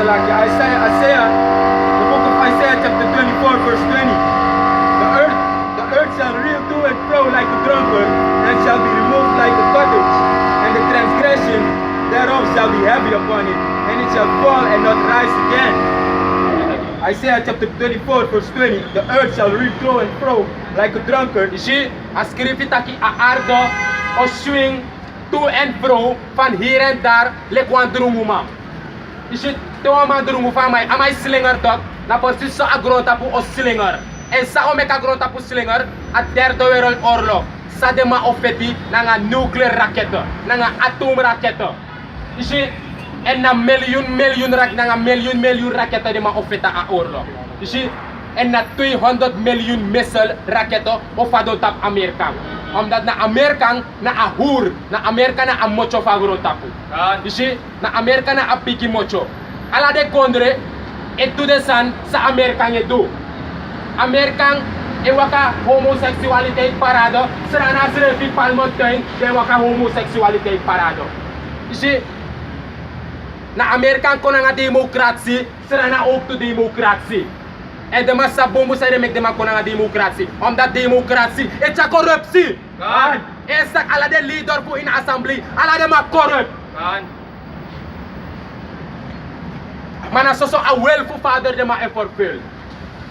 Isaiah, the book of Isaiah chapter 24 verse 20. The earth shall reel to and fro like a drunkard, and shall be removed like a cottage, and the transgression thereof shall be heavy upon it, and it shall fall and not rise again. Isaiah chapter 24 verse 20. The earth shall reel to and fro like a drunkard. You see, a skrif taki a aarde o swing to and fro van hier en daar lek wan drumuma. You see, te wan man drumu van mij, amai slinger tot, na precies zo a grond tapu o slinger. En sa o meka grond tapu slinger, a derde wereldoorlog. Sa de ma ofeti na nga nuclear raketten, na nga atoomraketten. You see, en na miljoen raketten die maar opvitten aan oorlog. Je ziet, en na 200 miljoen missile raketten of van tap Amerika. Omdat na Amerika na a hoer, na Amerika na a mocho van tapu. Je ziet, na Amerika na a piki mocho. Ala de kondre, et to de san sa Amerika je do. Amerika e waka homoseksualiteit parado, serana zrefi palmontain, de waka homoseksualiteit parado. Je ziet, na Amerika kon nga democratie, serana ook de democratie. En de massa bombo zei de ma kon nga democratie. Omdat democratie is ja corruptie. Kan. En sak ala de leader voor in assembly, ala de ma corrupt. Kan. Maar na so a wel voor vader de ma effort veel.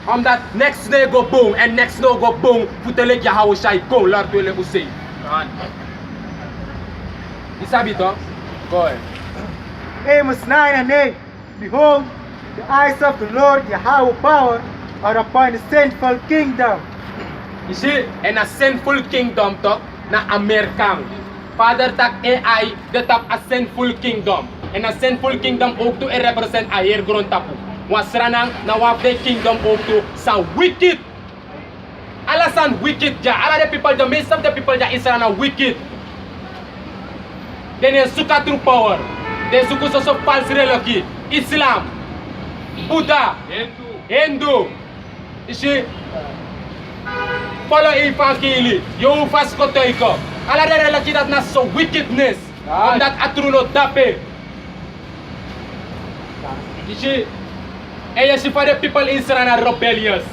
Omdat next day go boom en next no go boom, futelek ya hou shai go lart wele usei. Kan. Isabi to? Go ahead. Amos 9 and 8. Behold, the eyes of the Lord Yahweh power are upon the sinful kingdom. You see, in a sinful kingdom talk na Amerikan. Father tak AI, de tap a sinful kingdom. En a sinful kingdom ook to represent a heer grond tapu. Wasranang na wafde kingdom ook to sa wicked. Ala san wicked ja. Ala the people, the most of the people ja is na wicked. Then suka through power. They suku so false religion, Islam, Buddha, Hindu. You see, follow evangelie, you fast kotoiko. Ala de religion that na so wickedness, and that atruno dape. You see, and you see for the people in Israel are rebellious.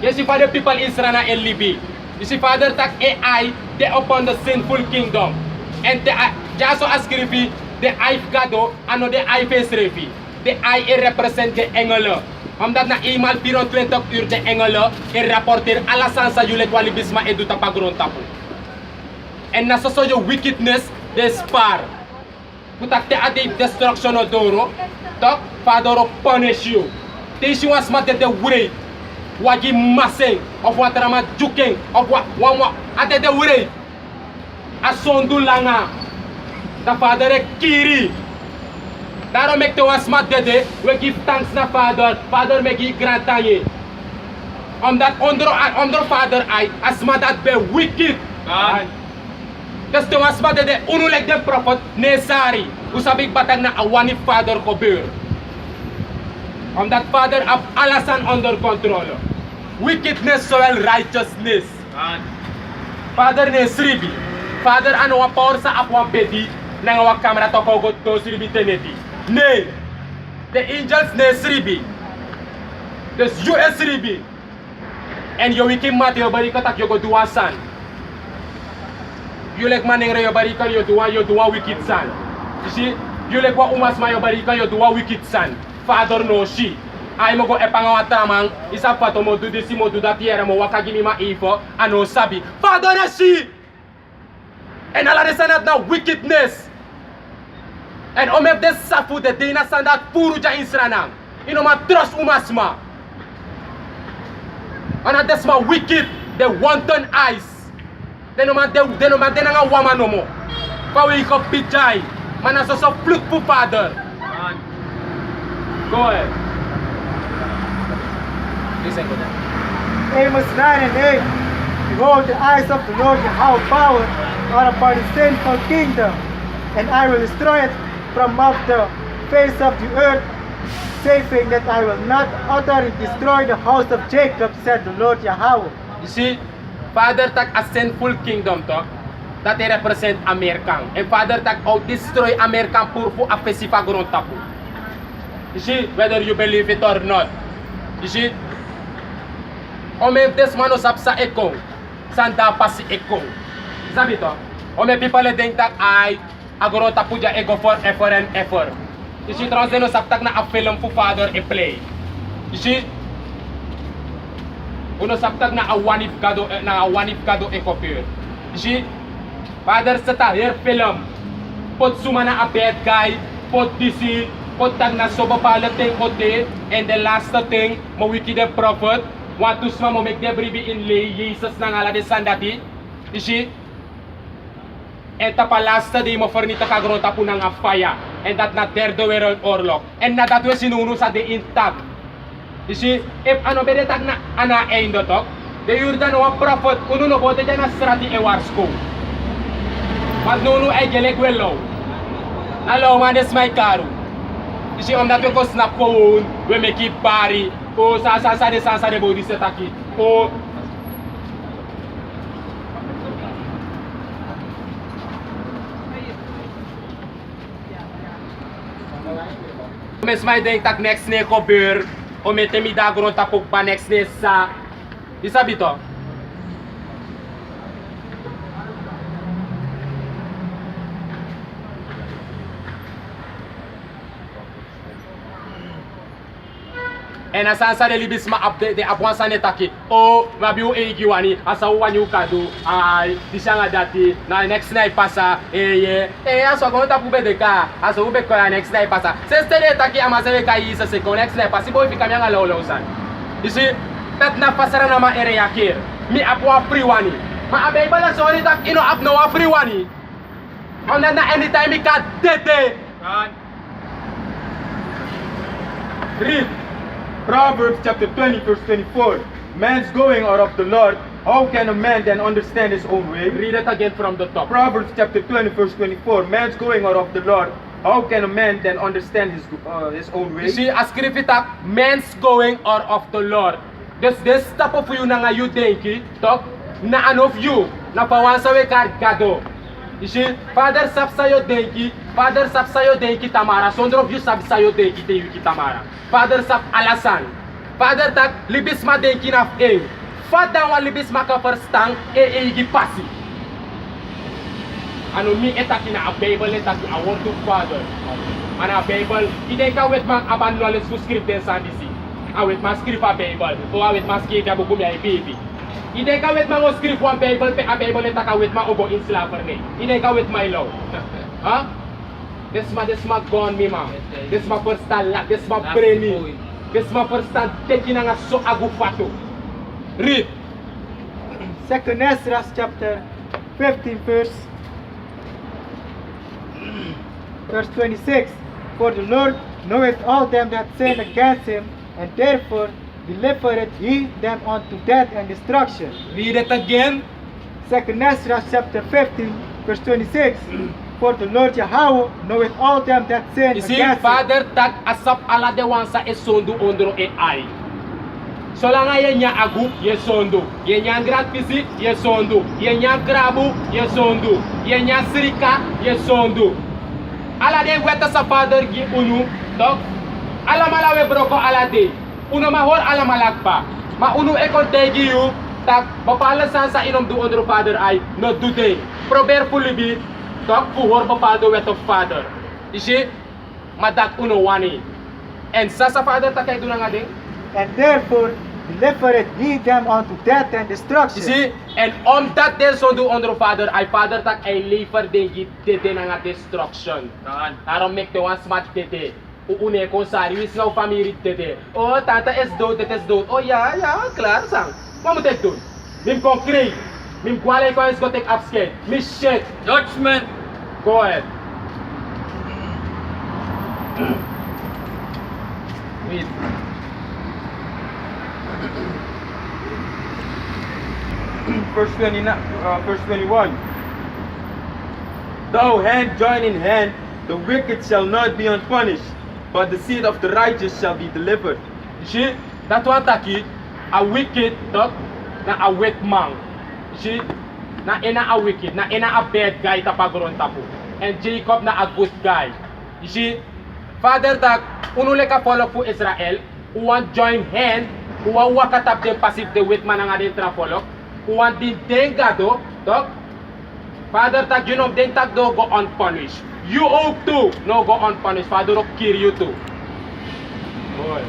You see for the people in Israel are LB. You see, Father tak AI, they upon the sinful kingdom, and they just ask you. De eye gado, ano de eye face refi. De eye represent de engelen. Omdat na eenmaal 24 uur de engelen rapporteer alla sansa yule kwalibisma edu tapagron tapu. En na so your wickedness, de spar. Putakte ade destruction of doro. Tok, Father punish you. This was mat de wure. Wagi maseng, of what rama juking, of what ade de wure. Asondu langa. The Father kiri. Daarom make the wasmat dede. We give thanks na Father. Father make you grant tanye. Omdat onder Father I asmat dat be wicked. Dus de wasmat dede unulek de prophet nesari. Usabik batang na awani Father ko beur. Omdat Father ab alasan under control. Wickedness soil righteousness. Father nesribi. Father ano wa power sa apwa bedi. Nang wak camera to ko to sribi teneti. Nee. The angels ne sribi. The US sribi. And yo wiki mate yo barika tak yo go duwa san. You like maning re yo barika yo duwa wicked san. You see? You like wa umas ma yo barika yo duwa wicked san. Father no shi. Ay mo go epanga watamang isa pato mo do disi mo do da tiera mo wakagimi ma ifo ano sabi. Father na shi. And ala de sanat na wickedness. And omef de safu de dina sandat puru ja insranang. Ino ma trust umasma. Ana desma wicked, the wanton eyes. Denoma nga wama no mo. Pawi ko pijay. Mana so fluk pu father. Go ahead. Listen to that. Amos 9 and 8. Behold, the eyes of the Lord Yahweh power are upon the sinful kingdom, and I will destroy it from off the face of the earth, saying that I will not utterly destroy the house of Jacob, said the Lord Yahweh. You see, Father tak a sinful kingdom to, that they represent American. And Father tak out destroy American purpo a pesipa gron tapu. You see, whether you believe it or not. You see? Ome desmano sap sa ekong. Sanda pa si ekong. Sabi to? Ome people think that I agoro tapuja ego for effort and effort. You see, transeno sap tak na a film fu father e play. You see? Uno sap tak na a wanif gado e kopir. You see? Father sa ta here film. Pot sumana a bad guy, pot DC, pot tag na soba palating ote, and the last thing, mo wiki the prophet, want to sma mo make the bribi in lay, Jesus na ngala de sandati, you see? Eta pa last day mo fornita kagrota po ng a fire, and that not there the world orlok, and na that we sinuno sa de intact. You see, if ano bede tag na ana eindo tok, the yurdan wa prophet, uno no bote dyan na strati e warsko. Magnuno ay gelek wello. Hello, man, this my car. You see, that we go snap phone, we make it party. Oh, sa de body set aquí. Oh. Mas may day tak next ne ko beer. O mete mi dagro tapok pa next ne sa. Isabi to. And asasa de libis ma update de apwansa netaki o mabiu egiwani asa uwanyu kadu ai disanga dati na next night pasa aso gonta pube de ka aso ube ko next night pasa seste de taki amazele kai isa se next night pasi boy fika myanga lolo san you see pet na pasara na ma area here mi apwa free wani ma abe bala sorry tak ino up no free wani on na anytime ka tete read Proverbs chapter 20 verse 24. Man's going out of the Lord. How can a man then understand his own way? Read it again from the top. Proverbs chapter 20 verse 24. Man's going out of the Lord. How can a man then understand his own way? You see, as kripitak, man's going out of the Lord. This type of you na nga you denki, talk, na ano of you, na pawansa we kargado. You see, Father sap sayo denki, Father sap sayo denki tamara, sondro of you sap sayo denki te yuki tamara. Father sap alasan. Father tak libis ma denki na e. Father wa libis ma ka firstang igi pasi. Ano mi etaki na a Bible etaki a word to Father. Ana Bible, ide ka wet ma abanuales ku script den sandisi. A wet ma script a Bible. O a wet ma script a buku mi ay baby. Ide ka wet ma ngo script one Bible pe a Bible etaka wet ma obo in slavery. Ide ka wet my law. Ha? This ma gone me ma. This ma first time, this ma preni. This ma first time taking nga so agufato. Read. 2 Ezra chapter 15 verse 26. For the Lord knoweth all them that sin against him, and therefore delivereth he them unto death and destruction. Read it again. 2 Ezra chapter 15 verse 26. For the Lord Yahweh knoweth all them that sin You see, against him. Father tak asap ala de wansa esondo ondro e ay. So lang nga yan niya agu, yesondo. Yan niya grand pisi, yesondo. Yan niya grabu, yesondo. Yan niya sirika, yesondo. Ala de weta sa Father gi unu, tok. Ala malawe broko ala de. Uno mahor ala malagpa. Mauno e kontegi yu, tak papalasan sa inom do ondro Father ay no today. Proverfully be tok puhor papado weto Father. You see, madak uno wani. And sa Father takay do nga ding. And therefore delivereth he them unto death and destruction. You see, and on that day so do honor Father, I Father tak ay liver de dede na nga destruction. Aron make the one smart dede. Uune ko sa riwis nga family dede. Oh, tata es do, tetes do. Oh, yeah, klar sang. Mamu tek do. Mim concrete. Mim kwalay ko is go take upscale. Miss shit. Judgment. Go ahead. Read. Verse 21. Though hand join in hand, the wicked shall not be unpunished, but the seed of the righteous shall be delivered. You see, that one taki, a wicked dog, na a wet man. You see, na ina a wicked, na ina a bad guy tapagron tapo. And Jacob na a good guy. You see, Father tak Uno leka follow for Israel, who want join hand, who want wakatap dem pasif de wit mananga den trafolok, who want din dengado, dog. Father tak you know den tak do go unpunished. You owe too, no go unpunished. Father will kill you too. Boy.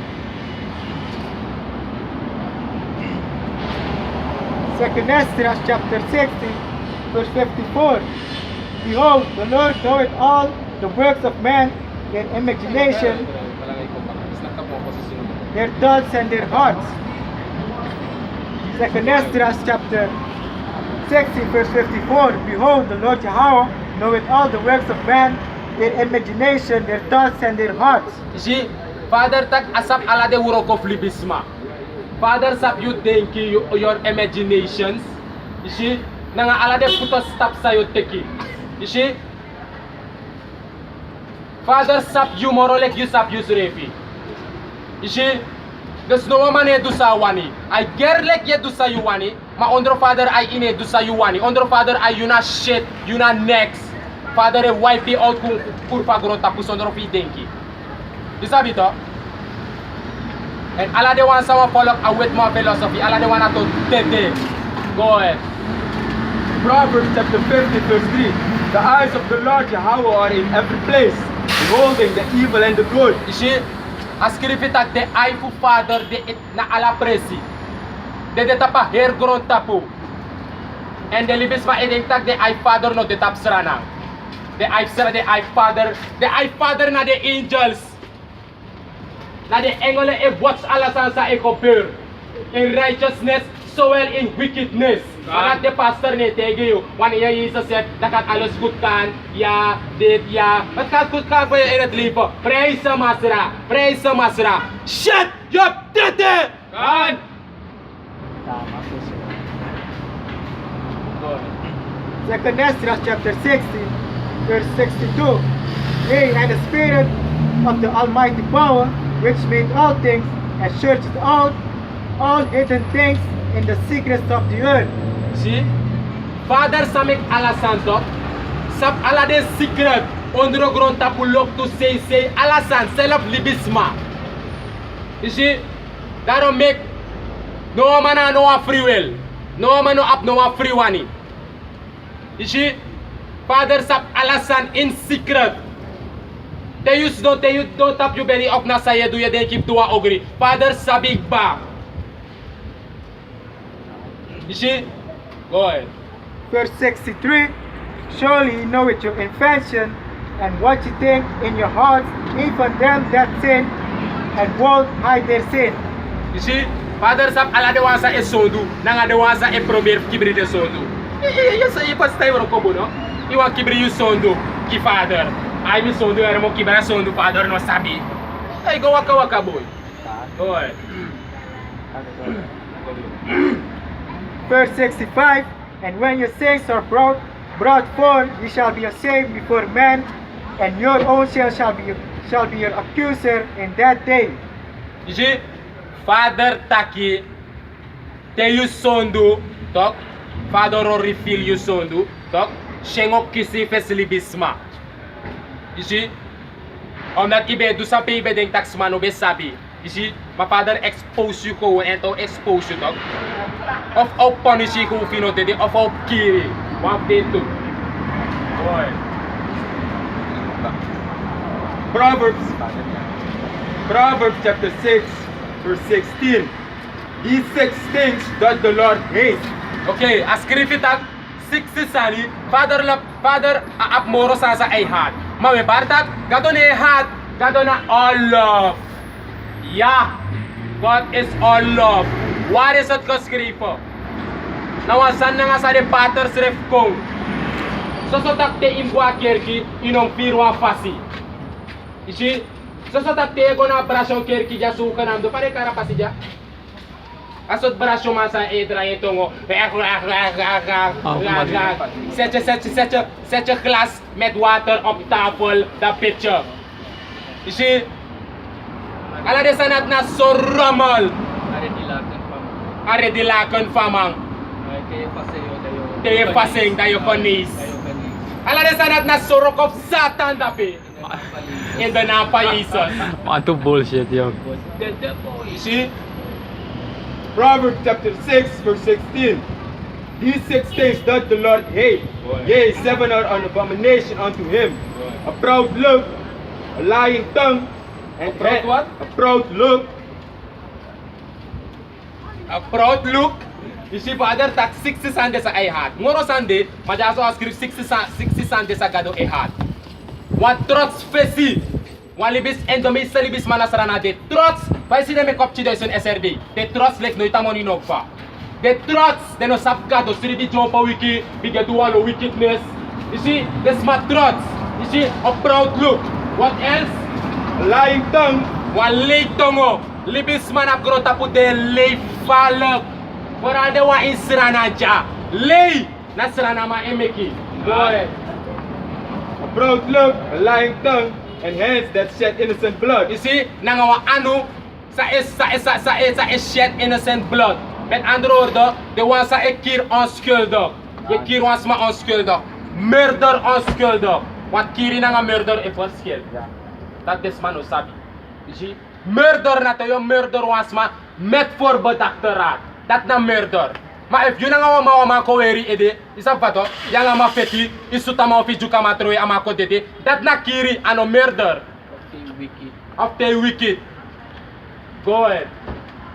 2 Esdras chapter 60, verse 54. Behold, the Lord knoweth all the works of man, their imagination, their thoughts and their hearts. 2 Esdras chapter 60, verse 54. Behold, the Lord Yahweh knoweth all the works of man, their imagination, their thoughts and their hearts. You see, Father tak asap ala de urok of libisma. Father sap you think your imaginations. You see, nanga ala de puto stop sa you teki. You see, Father sap you morolek you sap you refi. You see, there's no man do sa wani. I gerlek ye do sa you wani. Ma ondro Father I ine do sa you wani. Ondro Father I you na shit, you na next. Father e wipe out kung kurpa gron tapos ondro fi denki. You sabi to? And Allah they want someone follow a with more philosophy. Allah they want to tete. Go ahead. Proverbs chapter 50 verse 3. The eyes of the Lord Yahweh are in every place, beholding the evil and the good. You see, as skrifitak de ay fu Father de it na ala presi. De tapa hair grown tapu. And the libis ma edeng tag de ay Father no de tap sranang. De ay sra de ay Father na de angels. Na de engele e watch alasan sa ekopur. In righteousness, so well in wickedness. Makat de pastor ne tege you. Wan iya Jesus said, dakat alos gutkan, ya, dit, ya. Makat gutkan pa yung inadlipo. Praise sa masra. Praise sa masra. Shut your tete! God! Second Esdras chapter 60, verse 62. Yea, and the Spirit of the Almighty Power, which made all things, and searched out all hidden things in the secrets of the earth. See? Father Samek ala santo, sap ala de secret, ondro gron tapulok to say ala san, self libisma. You see? That don't make no man no a free will. No man no up no a free wani. You see? Father sap ala san in secret. They don't tap you belly of na saya do you then keep to a ogri. Father sabig ba. You see? Go ahead. Verse 63. Surely you know it your invention, and what you think in your hearts, even them that sin, and won't hide their sin. You see? Father sab ala de wasa e sondu, nanga de wasa e prober kibri de sondu. Yes, I pas tayo ro kobo no. Iwa kibri you sondu, ki Father. Ay mi sondu era mo kibra sondu Father no sabi. Ay go waka boy. Go ahead. Verse 65. And when your sins are brought forth, you shall be ashamed before men, and your own shall be your accuser in that day. You see? Father taki te you sondu tok. Father ro refill you sondu tok. Shengok kisi feslibisma. You see? Omdat ibe do sa ibe deng tax man obe sabi. You see? My Father expose you ko and to expose you tok. Of punish you ko fino de of kill. One day two. Boy. Proverbs chapter 6 verse 16. These 6 things does the Lord hate. Okay, as krifitak 60 sani Father aap moro sa ay hat. Mawe partak gato ne hat, gato na all love. Yeah. God is all love. What is it ko skripo? Nawasan na nga sa de paters ref kong. Sosotak te imbwa kerki inong pirwa fasi. Isi sosotak te go na brasyon kerki ja suka namdo pare kara pasi ja. Asot brasyon masa edra itongo. Such a glass met water op tafel the picture. Isi ala de sanat na sorramal. Are dilakan famang. Tayo paseng tayo konis. Ala de sanat na sorok of satan dapi. In the name of Jesus. Itu bullshit, yo. You see? Proverbs chapter 6, verse 16. These 6 things doth the Lord hate. Yea, 7 are an abomination unto him. A proud look, a lying tongue, and A proud what? A proud look, A proud look. You see, Father, tak 60 Sunday sa ihat. Ngoro Sunday, majaso askrip 60 Sunday sa gado ihat. Wan trots fesi. Wan libis endomis sa libis manasarana de trots. Vai si de me kopchi de son SRD. De trots lek no itamoni nogfa. De trots de no sapgado siri di jompa wiki. Bige dualo wickedness. You see, the smart trots. You see, a proud look. What else? a lying tongue, Wan leeg tongo. Libis man ap grota pu de leeg falak. Vooral de wa in Srana ja. Lei na Srana ma emeki. Boy. a proud look, a lying tongue, and hands that shed innocent blood. You see, nanga wa anu sa shed innocent blood. Met andere woorden, de wan sa kier onschuldig. Je kier was ma onschuldig. Murder onschuldig. Want kiri nanga murder e verschil. Dat is man sabi. You see? Murder na to yo murder was ma met voor bedachte raad. Dat na murder. Maar if you nanga wa ko weri ede, isa fato, yanga ma feti, isuta ma ofi juka ma troye ama ko dede, dat na kiri ano murder. Of the wicked. Go ahead.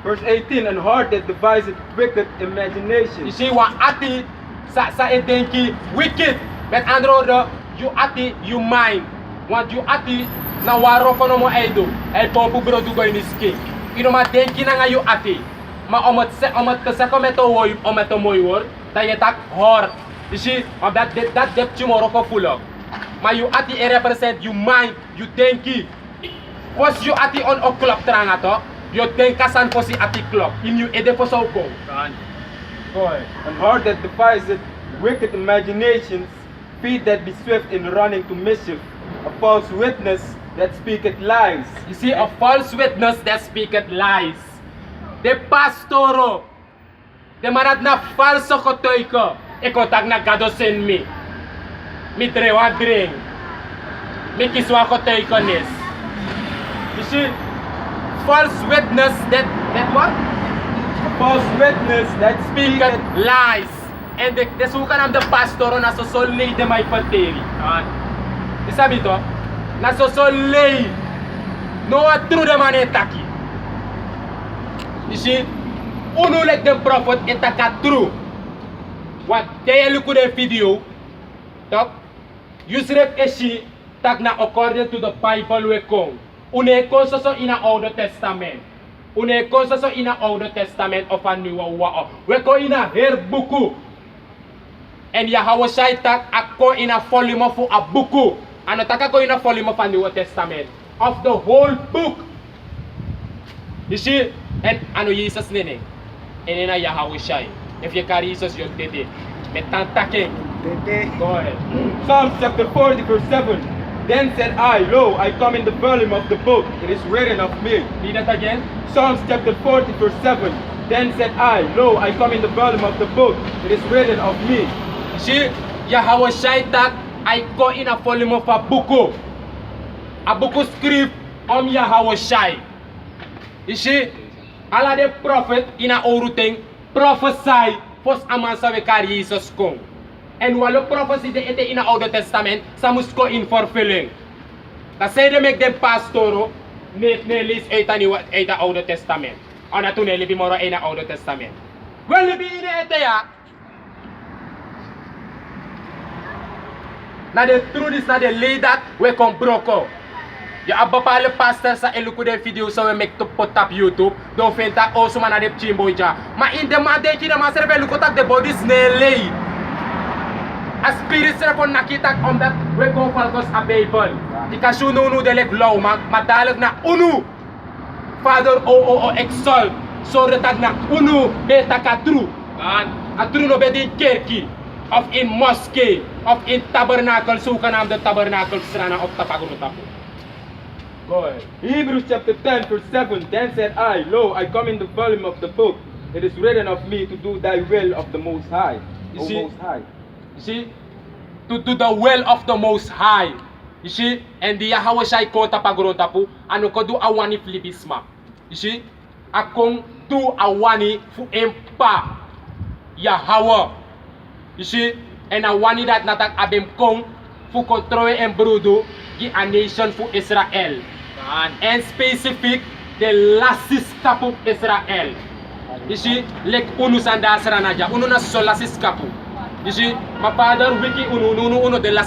Verse 18, and heart that deviseth wicked You imagination. see, wa ati sa edenki wicked. Met andere woorden, you ati, you mind. Want you ati na waro kono mo eido. El pompu bro du go in ski. Ino ma denki na nga you ati. Ma omot se kometo woy ometo moy word. Dat je tak heart. You see, of that depth tomorrow ko full up. Ma you ati e represent you mind, you denki. Pos you ati on o clock tranga to. You denka san posi ati clock. In you ede po so go. Go ahead. An heart that deviseth wicked imaginations, feet that be swift in running to mischief, a false witness that speaketh lies. You see, a false witness that speaketh lies. De pastoro. De manat na falso kotoiko. Eko tag na gado sen mi. Mi trewa drink. Mi kiswa kotoiko nis. You see, false witness that what? A false witness that Speaketh speaketh lies. And de suka nam de pastoro na sosolei de may pateri. Isabi to? Na sosolei. No a true de manetaki. You see, uno like the prophet etaka true. What they look at the video, talk. Yusref eshi tag na according to the Bible we come. Une konsoso in a Old Testament. Une konsoso in a Old Testament of a new wa. We ko in a her buku. And Yahweh Shai tag ako in a volume of a buku. Ano taka ko in a volume of a New Testament. Of the whole book. You see, and ano Jesus nene. And in a Yahweh Shai. If you carry Jesus, you're dead. Metantake. Go ahead. Psalms chapter 40 verse 7. Then said I, lo, I come in the volume of the book, it is written of me. Read that again. Psalms chapter 40 verse 7. Then said I, lo, I come in the volume of the book, it is written of me. You see, Yahweh Shai tag I go in a volume of a buku. A buku script Yahweh Shai. You see, all the prophet in a oruteng prophesy first amansa we carry Jesus kong. And while the prophecy they ete in the Old Testament, some must go in fulfilling. Kasi they make them pastoro, ne list ita ni ita Old Testament. Ana to ne libi moro ina Old Testament. Well libi ina ete ya. Na the truth is na the lay that we come broko. Ya abba pale pastor sa eluku de video so we make to put up YouTube. Don't think that also man de chimbo ja. Ma in the man de kina ma serve eluku tak the bodies ne lay. A spirit serve on nakita on that we go falcos a Bible. Ika no de lek law madalag na unu. Father o exalt. So retag na unu beta ka true. A true no be di kerki. Of in mosque, of in tabernacle, suka nam the tabernacle srana of tapagurutapo. Go ahead. Hebrews chapter 10 verse 7. Then said I, lo, I come in the volume of the book, it is written of me to do thy will of the Most High. You O see? Most High. You see, to do the will of the Most High. Ici, en dia hawa shai konta pagronta pu, anu ko du awani flibisma. Ici, akong du awani fu empa ya hawa. Ici, en awani dat natak abem kong fu controle en brudo gi a nation fu Israel. En specific de lasis kapu Israel. Ici, lek unu sanda asranaja, unu na so lasis kapu. Ici, ma father wiki unu de la